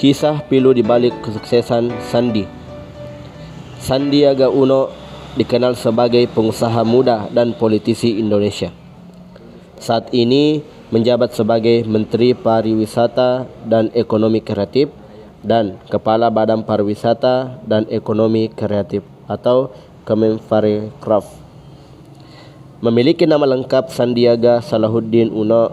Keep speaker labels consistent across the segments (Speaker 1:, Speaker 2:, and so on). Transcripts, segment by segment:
Speaker 1: Kisah pilu di balik kesuksesan Sandi. Sandiaga Uno dikenal sebagai pengusaha muda dan politisi Indonesia. Saat ini menjabat sebagai Menteri Pariwisata dan Ekonomi Kreatif dan Kepala Badan Pariwisata dan Ekonomi Kreatif atau Kemenparekraf. Memiliki nama lengkap Sandiaga Salahuddin Uno,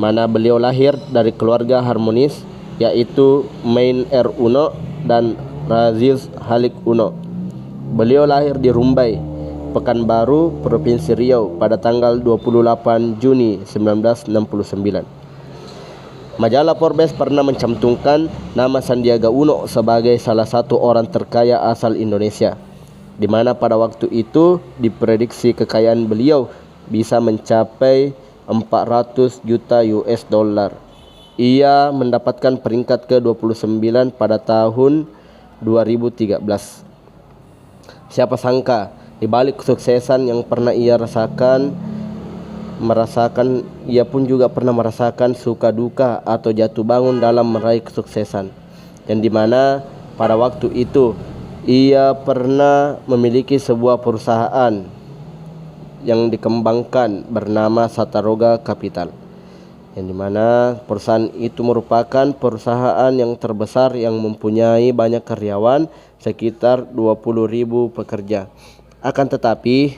Speaker 1: mana beliau lahir dari keluarga harmonis, yaitu Main R. Uno dan Raziz Halik Uno. Beliau lahir di Rumbai, Pekanbaru, Provinsi Riau pada tanggal 28 Juni 1969. Majalah Forbes pernah mencantumkan nama Sandiaga Uno sebagai salah satu orang terkaya asal Indonesia, di mana pada waktu itu diprediksi kekayaan beliau bisa mencapai 400 juta US dollar. Ia mendapatkan peringkat ke-29 pada tahun 2013. Siapa sangka di balik kesuksesan yang pernah ia merasakan, ia pun juga pernah merasakan suka duka atau jatuh bangun dalam meraih kesuksesan. Yang dimana pada waktu itu ia pernah memiliki sebuah perusahaan yang dikembangkan bernama Sataroga Capital, yang dimana perusahaan itu merupakan perusahaan yang terbesar yang mempunyai banyak karyawan, sekitar 20.000 pekerja. Akan tetapi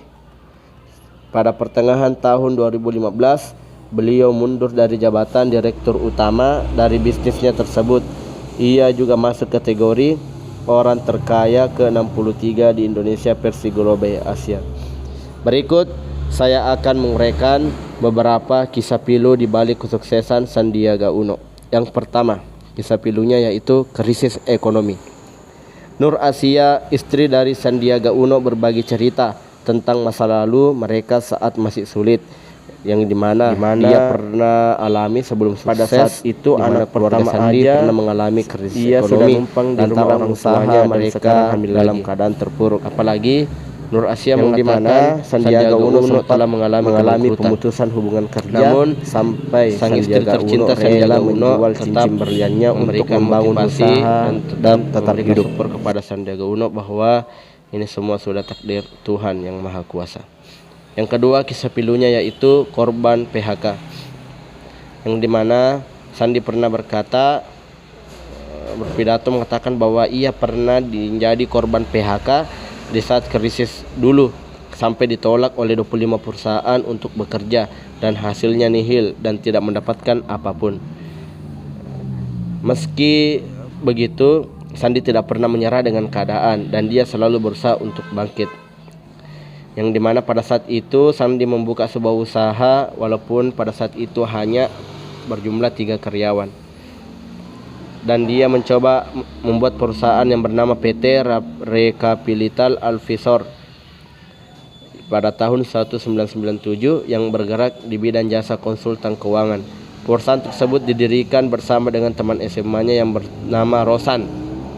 Speaker 1: pada pertengahan tahun 2015 beliau mundur dari jabatan direktur utama dari bisnisnya tersebut. Ia juga masuk kategori orang terkaya ke-63 di Indonesia versi Global Asia. Berikut saya akan menguraikan beberapa kisah pilu di balik kesuksesan Sandiaga Uno. Yang pertama, kisah pilunya yaitu krisis ekonomi. Nur Asia, istri dari Sandiaga Uno, berbagi cerita tentang masa lalu mereka saat masih sulit, yang dimana dia pernah alami sebelum sukses. Pada saat itu anak pertama Sandi pernah mengalami krisis ekonomi dan orang usahanya mereka dalam keadaan terpuruk. Apalagi Nur Asia mengatakan Sandiaga Uno telah mengalami pemutusan hubungan kerja, namun sampai sang istri tercinta Sandiaga Uno menjual cincin berliannya untuk membangun usaha dan tetap hidup. Kepada Sandiaga Uno bahwa ini semua sudah takdir Tuhan yang Maha Kuasa. Yang kedua, kisah pilunya yaitu korban PHK, yang dimana Sandi pernah berpidato mengatakan bahwa ia pernah menjadi korban PHK di saat krisis dulu, sampai ditolak oleh 25 perusahaan untuk bekerja dan hasilnya nihil dan tidak mendapatkan apapun. Meski begitu, Sandi tidak pernah menyerah dengan keadaan dan dia selalu berusaha untuk bangkit. Yang dimana pada saat itu Sandi membuka sebuah usaha walaupun pada saat itu hanya berjumlah 3 karyawan. Dan dia mencoba membuat perusahaan yang bernama PT Rekapilital Alvisor pada tahun 1997 yang bergerak di bidang jasa konsultan keuangan. Perusahaan tersebut didirikan bersama dengan teman SMA-nya yang bernama Rosan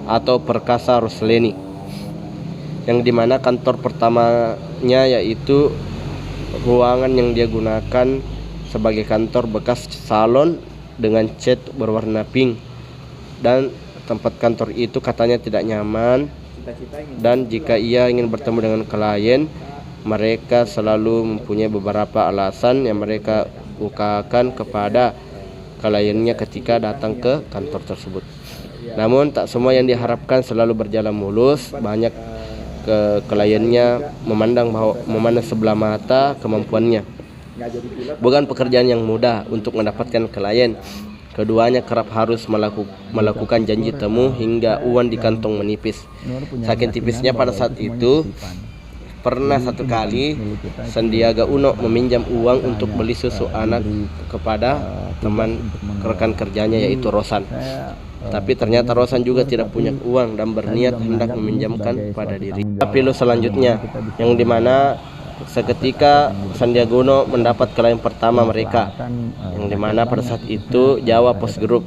Speaker 1: atau Perkasa Rosleni, yang dimana kantor pertamanya yaitu ruangan yang dia gunakan sebagai kantor bekas salon dengan cat berwarna pink. Dan tempat kantor itu katanya tidak nyaman, dan jika ia ingin bertemu dengan klien, mereka selalu mempunyai beberapa alasan yang mereka ungkapkan kepada kliennya ketika datang ke kantor tersebut. Namun tak semua yang diharapkan selalu berjalan mulus. Banyak kliennya memandang sebelah mata kemampuannya. Bukan pekerjaan yang mudah untuk mendapatkan klien. Keduanya kerap harus melakukan janji temu hingga uang di kantong menipis. Saking tipisnya pada saat itu, pernah satu kali Sandiaga Uno meminjam uang untuk beli susu anak kepada teman rekan kerjanya yaitu Rosan. Tapi ternyata Rosan juga tidak punya uang dan berniat hendak meminjamkan pada diri. Pilu selanjutnya, yang dimana seketika Sandiaga Uno mendapat klien pertama mereka, yang dimana pada saat itu Jawa Post Group.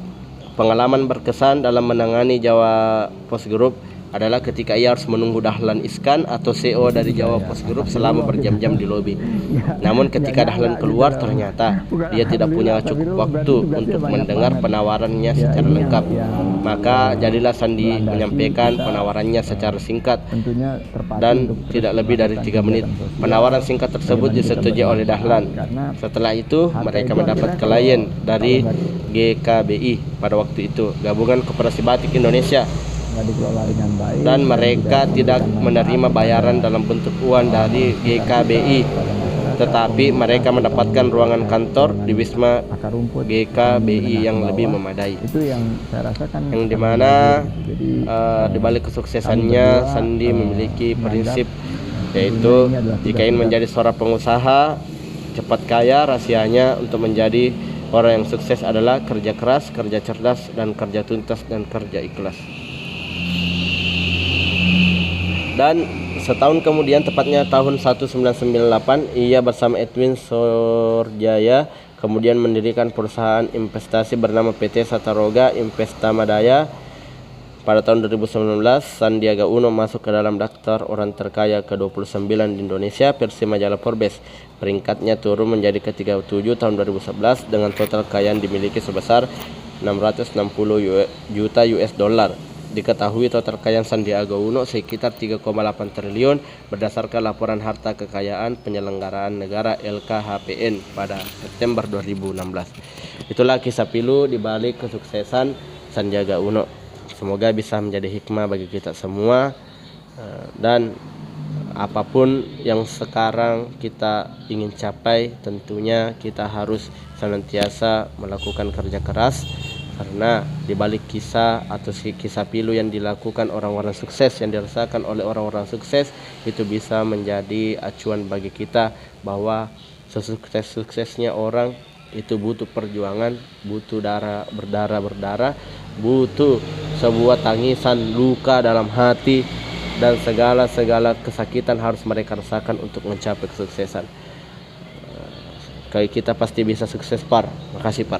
Speaker 1: Pengalaman berkesan dalam menangani Jawa Post Group adalah ketika ia harus menunggu Dahlan Iskan atau CEO dari Jawa Post Group selama berjam-jam di lobi. Namun ketika Dahlan keluar, ternyata dia tidak punya cukup waktu untuk mendengar penawarannya secara lengkap. Maka jadilah Sandi menyampaikan penawarannya secara singkat dan tidak lebih dari 3 menit. Penawaran singkat tersebut disetujui oleh Dahlan. Setelah itu mereka mendapat klien dari GKBI pada waktu itu, Gabungan Koperasi Batik Indonesia, dan mereka tidak menerima bayaran dalam bentuk uang dari GKBI, tetapi mereka mendapatkan ruangan kantor di Wisma GKBI yang lebih memadai.
Speaker 2: Itu yang saya rasakan,
Speaker 1: yang dimana di balik kesuksesannya Sandi memiliki prinsip, yaitu jika ingin menjadi seorang pengusaha cepat kaya, rahasianya untuk menjadi orang yang sukses adalah kerja keras, kerja cerdas, dan kerja tuntas, dan kerja ikhlas. Dan setahun kemudian, tepatnya tahun 1998, ia bersama Edwin Sorjaya kemudian mendirikan perusahaan investasi bernama PT Sataroga Investamadaya. Pada tahun 2019, Sandiaga Uno masuk ke dalam daftar orang terkaya ke-29 di Indonesia versi majalah Forbes. Peringkatnya turun menjadi ke-37 tahun 2011 dengan total kekayaan dimiliki sebesar 660 juta US dollar. Diketahui total kekayaan Sandiaga Uno sekitar 3,8 triliun berdasarkan laporan harta kekayaan penyelenggaraan negara LKHPN pada September 2016. Itulah kisah pilu di balik kesuksesan Sandiaga Uno. Semoga bisa menjadi hikmah bagi kita semua, dan apapun yang sekarang kita ingin capai, tentunya kita harus senantiasa melakukan kerja keras, karena di balik kisah atau kisah pilu yang dilakukan orang-orang sukses, yang dirasakan oleh orang-orang sukses, itu bisa menjadi acuan bagi kita bahwa sesukses-suksesnya orang itu butuh perjuangan, butuh berdarah, butuh sebuah tangisan, luka dalam hati, dan segala kesakitan harus mereka rasakan untuk mencapai kesuksesan. Kita pasti bisa sukses, Par. Makasih, Par.